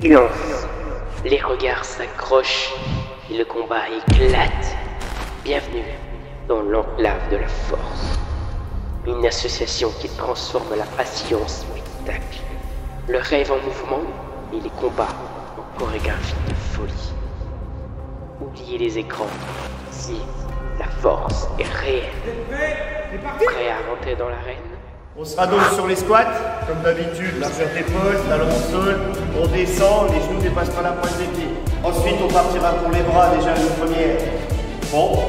Silence. Les regards s'accrochent et le combat éclate. Bienvenue dans l'enclave de la force. Une association qui transforme la passion en spectacle. Le rêve en mouvement et les combats en chorégraphie de folie. Oubliez les écrans. Ici, la force est réelle. Prêt à rentrer dans l'arène? On sera donc sur les squats, comme d'habitude, largeur d'épaule, talon au sol, on descend, les genoux dépassent pas la pointe des pieds. Ensuite, on partira pour les bras, déjà une première. Bon,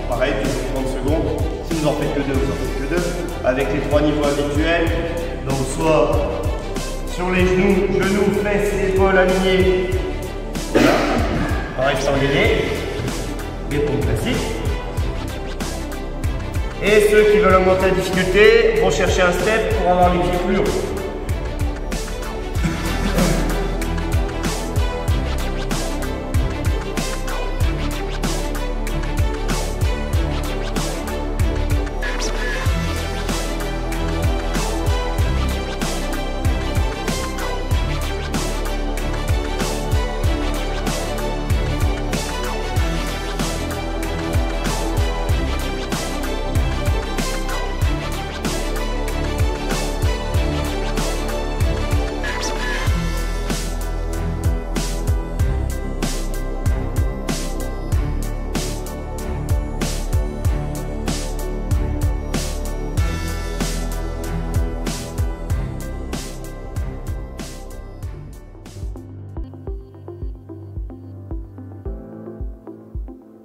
pareil, toujours 30 secondes. Si vous en faites que deux, vous en faites que deux. Avec les 3 niveaux habituels. Donc, soit sur les genoux, fesses, épaules alignées. Voilà. Pareil, sans gagner. Les pompes classiques. Et ceux qui veulent augmenter la difficulté vont chercher un step pour avoir les pieds plus hauts.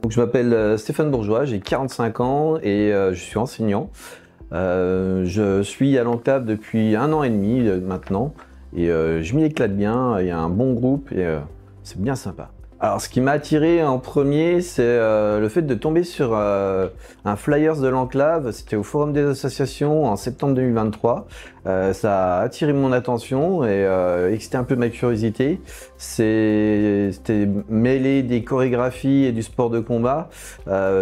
Donc, je m'appelle Stéphane Bourgeois, j'ai 45 ans et je suis enseignant. Je suis à l'enclave depuis 1 an et demi maintenant et je m'y éclate bien, il y a un bon groupe et c'est bien sympa. Alors ce qui m'a attiré en premier, c'est le fait de tomber sur un flyers de l'enclave. C'était au Forum des associations en septembre 2023. Ça a attiré mon attention et excité un peu ma curiosité. C'était mêlé des chorégraphies et du sport de combat.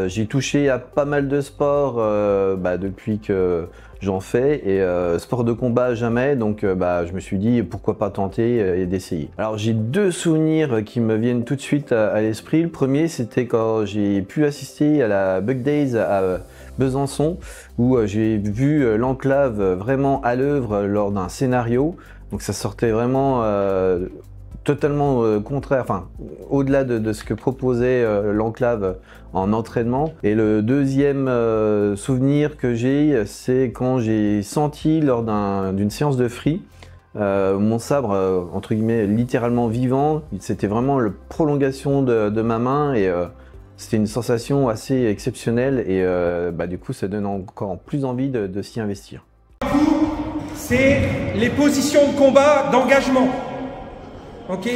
J'ai touché à pas mal de sports depuis que j'en fais et sport de combat jamais, donc je me suis dit pourquoi pas tenter et d'essayer. Alors j'ai 2 souvenirs qui me viennent tout de suite à l'esprit. Le premier, c'était quand j'ai pu assister à la Bug Days à Besançon où j'ai vu l'enclave vraiment à l'œuvre lors d'un scénario. Donc ça sortait vraiment totalement contraire, enfin au-delà de ce que proposait l'enclave en entraînement. Et le deuxième souvenir que j'ai, c'est quand j'ai senti lors d'une séance de free mon sabre entre guillemets littéralement vivant. C'était vraiment la prolongation de ma main et c'était une sensation assez exceptionnelle et du coup ça donne encore plus envie de s'y investir. C'est les positions de combat d'engagement. Ok?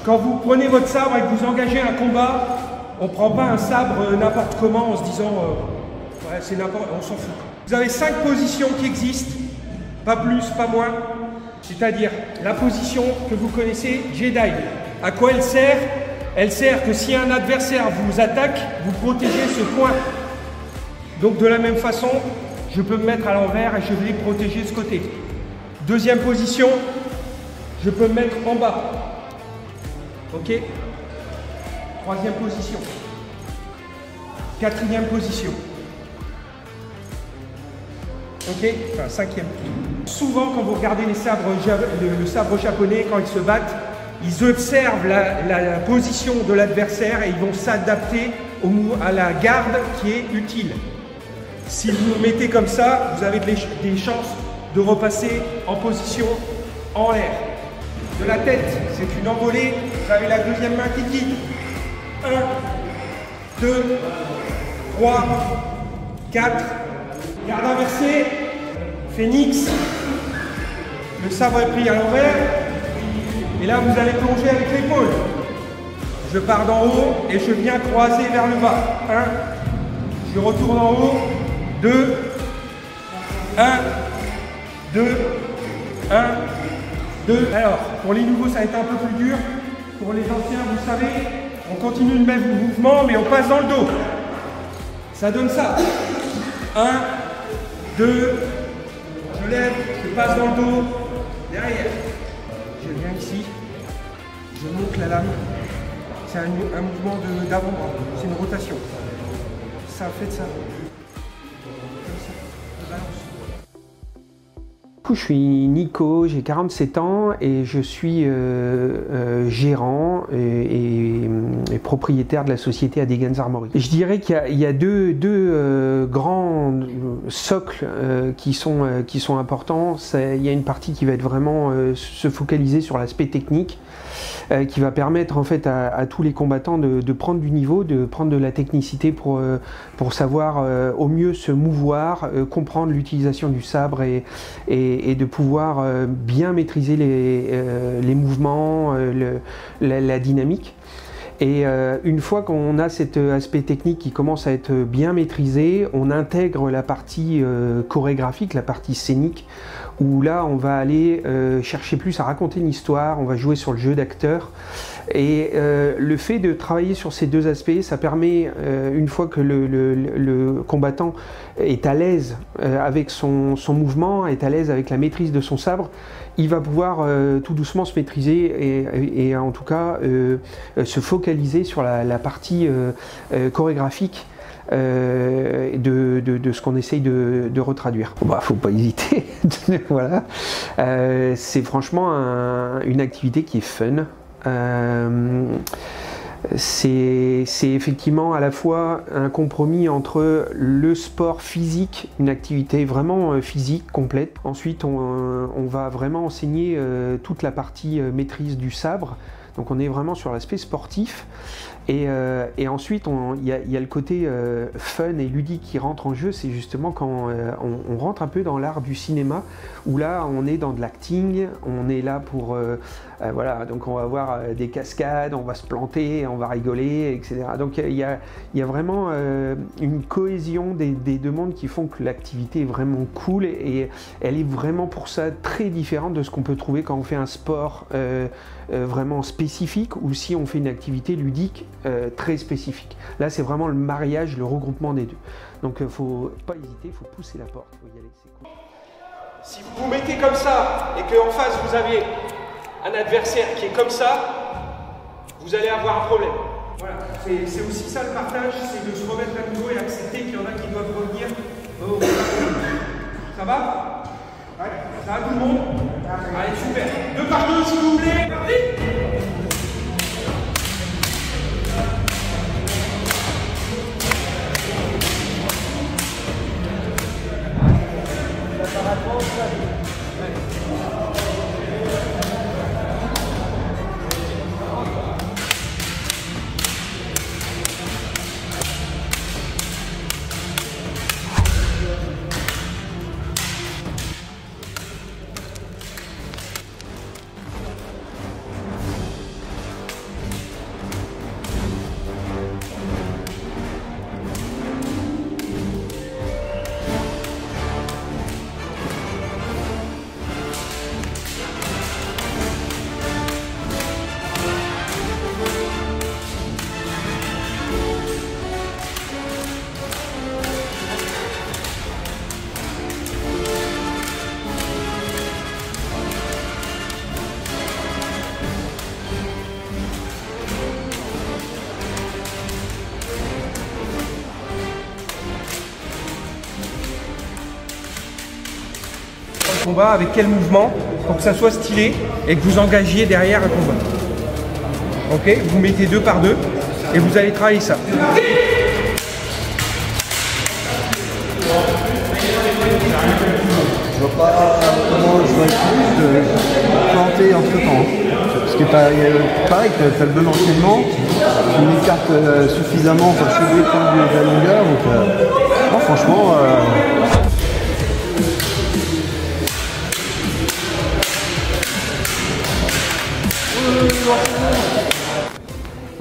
Quand vous prenez votre sabre et que vous engagez un combat, on ne prend pas un sabre n'importe comment en se disant ouais, c'est n'importe, on s'en fout. Vous avez 5 positions qui existent, pas plus, pas moins. C'est-à-dire la position que vous connaissez, Jedi. À quoi elle sert? Elle sert que si un adversaire vous attaque, vous protégez ce point. Donc de la même façon, je peux me mettre à l'envers et je vais protéger ce côté. Deuxième position, je peux me mettre en bas. Ok? Troisième position. Quatrième position. Ok? Enfin, cinquième. Souvent, quand vous regardez les sabres, le sabre japonais, quand ils se battent, ils observent la position de l'adversaire et ils vont s'adapter à la garde qui est utile. Si vous vous mettez comme ça, vous avez des chances de repasser en position en l'air. De la tête, c'est une envolée. Vous avez la deuxième main qui guide. 1, 2, 3, 4. Garde inversée. Phénix. Le sabre est pris à l'envers. Et là, vous allez plonger avec l'épaule. Je pars d'en haut et je viens croiser vers le bas. 1. Je retourne en haut. 2. 1. 2. 1. 2. Alors, pour les nouveaux, ça va être un peu plus dur. Pour les anciens, vous savez, on continue le même mouvement, mais on passe dans le dos. Ça donne ça. 1, 2, je lève, je passe dans le dos, derrière. Je viens ici, la lame. C'est un mouvement d'avant-bras, c'est une rotation. Ça fait de ça. Comme ça, de balance. Je suis Nico, j'ai 47 ans et je suis gérant et propriétaire de la société Adegan's Armory. Je dirais qu'il y a deux grands socles qui sont importants. Il y a une partie qui va être vraiment se focaliser sur l'aspect technique, qui va permettre en fait à tous les combattants de prendre du niveau, de prendre de la technicité pour savoir au mieux se mouvoir, comprendre l'utilisation du sabre et de pouvoir bien maîtriser les mouvements, la dynamique. Et une fois qu'on a cet aspect technique qui commence à être bien maîtrisé, on intègre la partie chorégraphique, la partie scénique, où là on va aller chercher plus à raconter une histoire, on va jouer sur le jeu d'acteur. Et le fait de travailler sur ces deux aspects, ça permet, une fois que le combattant est à l'aise avec son mouvement, est à l'aise avec la maîtrise de son sabre, il va pouvoir tout doucement se maîtriser et en tout cas se focaliser sur la partie chorégraphique de ce qu'on essaye de retraduire. Bah, faut pas hésiter. Voilà. C'est franchement une activité qui est fun. C'est effectivement à la fois un compromis entre le sport physique, une activité vraiment physique complète. Ensuite, on va vraiment enseigner toute la partie maîtrise du sabre. Donc on est vraiment sur l'aspect sportif. Et ensuite, il y a le côté fun et ludique qui rentre en jeu. C'est justement quand on rentre un peu dans l'art du cinéma, où là, on est dans de l'acting, on est là pour... voilà, donc on va avoir des cascades, on va se planter, on va rigoler, etc. Donc il y a vraiment une cohésion des deux mondes qui font que l'activité est vraiment cool et elle est vraiment pour ça très différente de ce qu'on peut trouver quand on fait un sport vraiment spécifique ou si on fait une activité ludique très spécifique. Là, c'est vraiment le mariage, le regroupement des deux. Donc faut pas hésiter, faut pousser la porte, faut y aller, c'est cool. Si vous vous mettez comme ça et qu'en face vous avez un adversaire qui est comme ça, vous allez avoir un problème. Voilà, c'est aussi ça le partage, c'est de se remettre à niveau et accepter qu'il y en a qui doivent revenir. Ça va? Ouais, ça va tout le monde? Allez, super. Deux par deux s'il vous plaît. Parti. Combat avec quel mouvement pour que ça soit stylé et que vous engagiez derrière un combat. Ok, vous mettez deux par deux et vous allez travailler ça. Je vois pas comment je vais être planté entre temps. Parce que pareil, tu as le bon enchaînement, tu m'écartes suffisamment pour suivre les points de la longueur. Donc, non, franchement.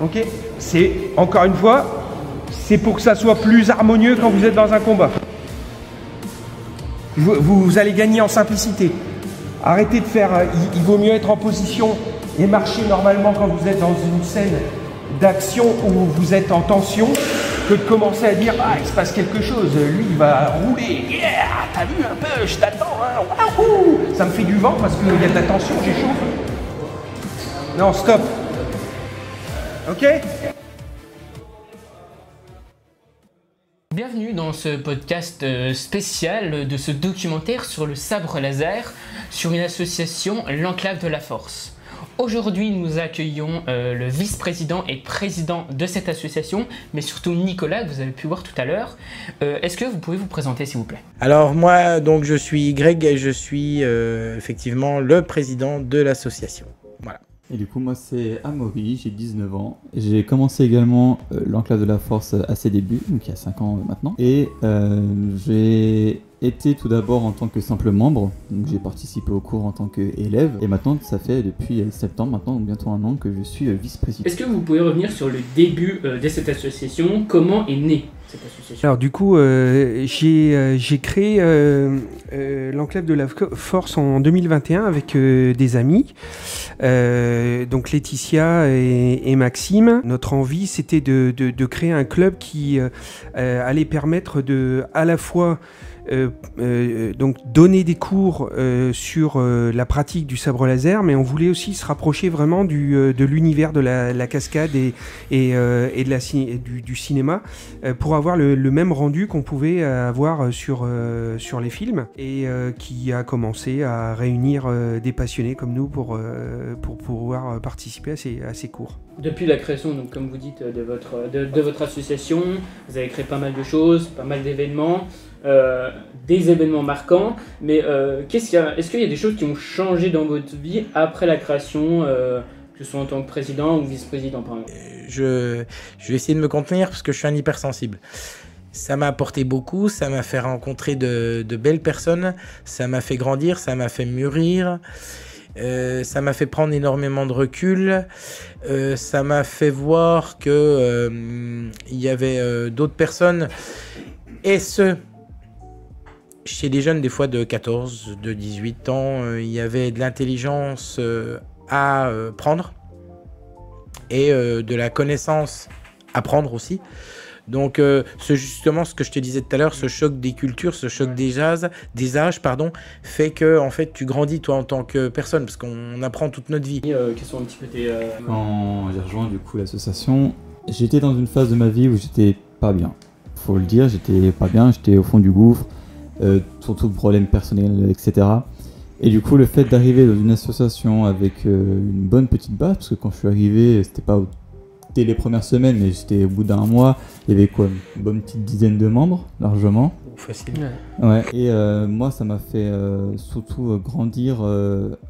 Ok, c'est encore une fois, c'est pour que ça soit plus harmonieux quand vous êtes dans un combat. Vous allez gagner en simplicité. Arrêtez de faire, il vaut mieux être en position et marcher normalement quand vous êtes dans une scène d'action où vous êtes en tension que de commencer à dire ah il se passe quelque chose, lui il va rouler, yeah, t'as vu un peu, je t'attends, hein, wahou, ça me fait du vent parce qu'il y a de la tension, j'ai chaud. Non, stop. ok? Bienvenue dans ce podcast spécial de ce documentaire sur le sabre laser, sur une association, l'Enclave de la Force. Aujourd'hui, nous accueillons le vice-président et président de cette association, mais surtout Nicolas, que vous avez pu voir tout à l'heure. Est-ce que vous pouvez vous présenter, s'il vous plaît? Alors moi, donc je suis Greg et je suis effectivement le président de l'association. Voilà. Et du coup, moi, c'est Amaury, j'ai 19 ans. J'ai commencé également l'Enclave de la Force à ses débuts, donc il y a 5 ans maintenant. Et j'ai été tout d'abord en tant que simple membre, donc j'ai participé au cours en tant qu'élève. Et maintenant, ça fait depuis septembre, maintenant, donc bientôt un an, que je suis vice-président. Est-ce que vous pouvez revenir sur le début de cette association? Comment est née cette association? Alors du coup, j'ai créé l'Enclave de la Force en 2021 avec des amis, donc Laetitia et Maxime. Notre envie, c'était de créer un club qui allait permettre de à la fois donc donner des cours sur la pratique du sabre laser, mais on voulait aussi se rapprocher vraiment de l'univers de la cascade et du cinéma pour avoir le même rendu qu'on pouvait avoir sur les films, et qui a commencé à réunir des passionnés comme nous pour pouvoir participer à ces cours. Depuis la création, donc, comme vous dites, de votre association, vous avez créé pas mal de choses, pas mal d'événements, des événements marquants, mais est-ce qu'il y a des choses qui ont changé dans votre vie après la création, que ce soit en tant que président ou vice-président par exemple? Je vais essayer de me contenir parce que je suis un hypersensible. Ça m'a apporté beaucoup, ça m'a fait rencontrer de belles personnes, ça m'a fait grandir, ça m'a fait mûrir. Ça m'a fait prendre énormément de recul, ça m'a fait voir que il y avait d'autres personnes, et chez des jeunes des fois de 14, de 18 ans, il y avait de l'intelligence à prendre et de la connaissance à prendre aussi. Donc justement ce que je te disais tout à l'heure, ce choc des cultures, ce choc des âges, fait que en fait tu grandis toi en tant que personne, parce qu'on apprend toute notre vie. Quels sont un petit peu tes... Quand j'ai rejoint du coup l'association, j'étais dans une phase de ma vie où j'étais pas bien. Faut le dire, j'étais pas bien, j'étais au fond du gouffre, surtout de problèmes personnels, etc. Et du coup le fait d'arriver dans une association avec une bonne petite base, parce que quand je suis arrivé, c'était pas dès les premières semaines, mais j'étais au bout d'un mois, il y avait quoi, une bonne petite dizaine de membres, largement. Facile. Ouais. Et moi, ça m'a fait surtout grandir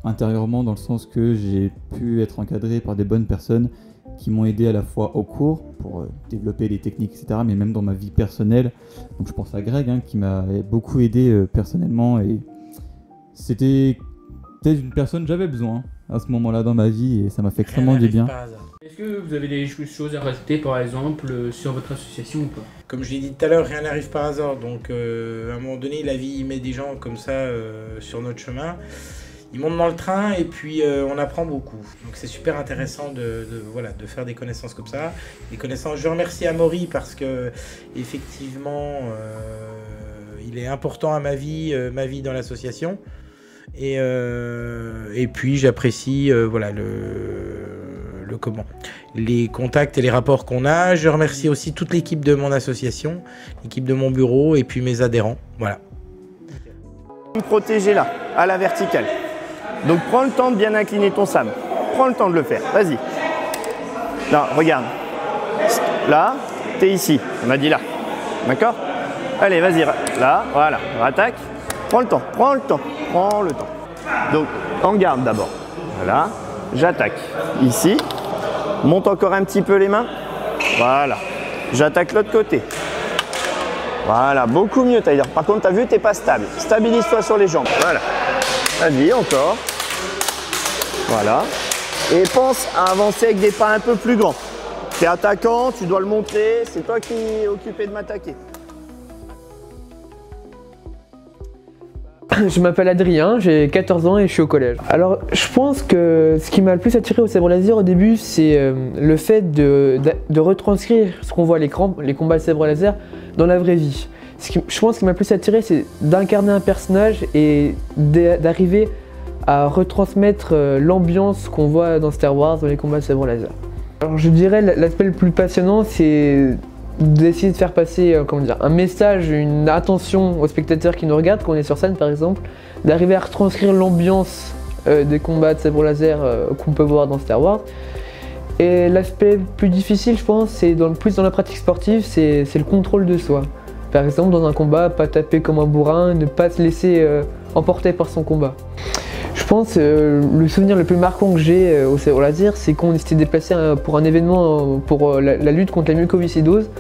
intérieurement, dans le sens que j'ai pu être encadré par des bonnes personnes qui m'ont aidé à la fois au cours pour développer les techniques, etc., mais même dans ma vie personnelle. Donc je pense à Greg, qui m'a beaucoup aidé personnellement, et c'était peut-être une personne que j'avais besoin à ce moment-là dans ma vie, et ça m'a fait extrêmement du bien. Est-ce que vous avez des choses à rajouter, par exemple, sur votre association ou pas? Comme je l'ai dit tout à l'heure, rien n'arrive par hasard. Donc, à un moment donné, la vie met des gens comme ça sur notre chemin. Ils montent dans le train et puis on apprend beaucoup. Donc, c'est super intéressant de faire des connaissances comme ça. Des connaissances. Je remercie Amaury parce que, effectivement, il est important à ma vie dans l'association. Et puis, j'apprécie les contacts et les rapports qu'on a. Je remercie aussi toute l'équipe de mon association, l'équipe de mon bureau et puis mes adhérents. Voilà. Protégé là, à la verticale. Donc prends le temps de bien incliner ton sabre. Prends le temps de le faire. Vas-y. Non, regarde. Là, t'es ici. On a dit là. D'accord? Allez, vas-y. Là, voilà. Rattaque. Prends le temps. Prends le temps. Prends le temps. Donc, en garde d'abord. Voilà. J'attaque. Ici. Monte encore un petit peu les mains. Voilà. J'attaque l'autre côté. Voilà, beaucoup mieux Tyler. Par contre, tu as vu, tu n'es pas stable. Stabilise-toi sur les jambes. Voilà. Vas-y, encore. Voilà. Et pense à avancer avec des pas un peu plus grands. Tu es attaquant, tu dois le montrer. C'est toi qui es occupé de m'attaquer. Je m'appelle Adrien, j'ai 14 ans et je suis au collège. Alors je pense que ce qui m'a le plus attiré au sabre laser au début, c'est le fait de retranscrire ce qu'on voit à l'écran, les combats de sabre laser, dans la vraie vie. Je pense que ce qui m'a le plus attiré, c'est d'incarner un personnage et d'arriver à retransmettre l'ambiance qu'on voit dans Star Wars, dans les combats de sabre laser. Alors je dirais l'aspect le plus passionnant, c'est d'essayer de faire passer un message, une attention aux spectateurs qui nous regardent quand on est sur scène par exemple, d'arriver à retranscrire l'ambiance des combats de sabre laser qu'on peut voir dans Star Wars. Et l'aspect plus difficile, je pense, c'est plus dans la pratique sportive, c'est le contrôle de soi. Par exemple, dans un combat, pas taper comme un bourrin, ne pas se laisser emporter par son combat. Je pense le souvenir le plus marquant que j'ai au sabre laser, c'est qu'on s'était déplacé pour un événement pour la lutte contre la mucoviscidose.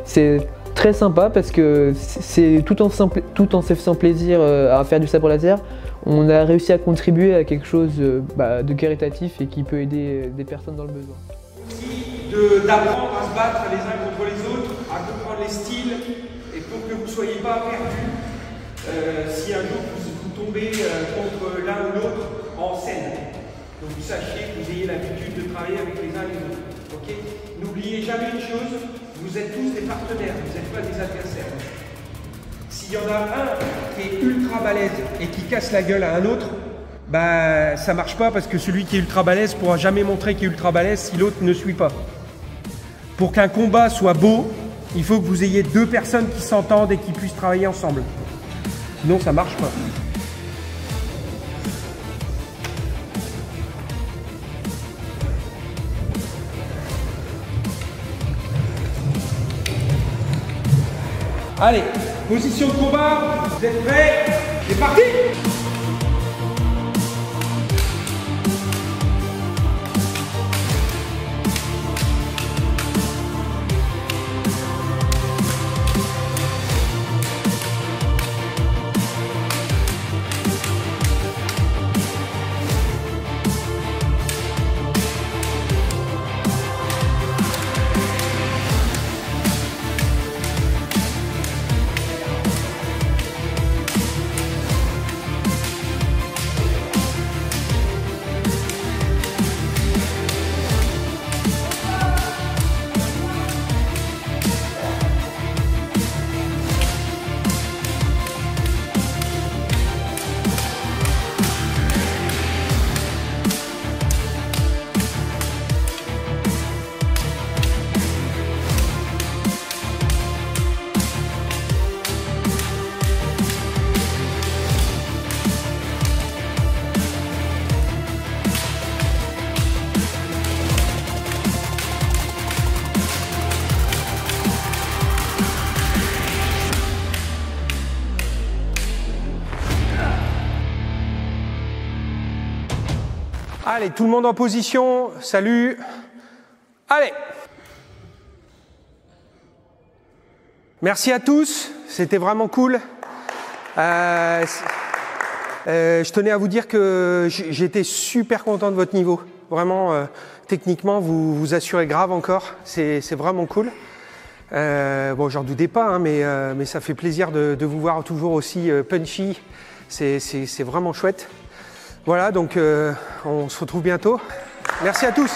C'est très sympa parce que c'est tout en se faisant plaisir à faire du sabre laser, on a réussi à contribuer à quelque chose de caritatif et qui peut aider des personnes dans le besoin. Aussi d'apprendre à se battre les uns contre les autres, à comprendre les styles, et pour que vous ne soyez pas perdus si un jour vous tombez contre l'un ou l'autre en scène. Donc vous sachiez que vous ayez l'habitude de travailler avec les uns et les autres. Okay. N'oubliez jamais une chose, vous êtes tous des partenaires, vous n'êtes pas des adversaires. S'il y en a un qui est ultra balèze et qui casse la gueule à un autre, bah ça marche pas parce que celui qui est ultra balèze pourra jamais montrer qu'il est ultra balèze si l'autre ne suit pas. Pour qu'un combat soit beau, il faut que vous ayez deux personnes qui s'entendent et qui puissent travailler ensemble. Sinon ça marche pas. Allez, position de combat, vous êtes prêts? C'est parti! Allez, tout le monde en position, salut. Allez. Merci à tous, c'était vraiment cool. Je tenais à vous dire que j'étais super content de votre niveau. Vraiment, techniquement, vous assurez grave encore, c'est vraiment cool. Bon, j'en doutais pas, hein, mais ça fait plaisir de vous voir toujours aussi punchy. C'est vraiment chouette. Voilà, donc on se retrouve bientôt. Merci à tous.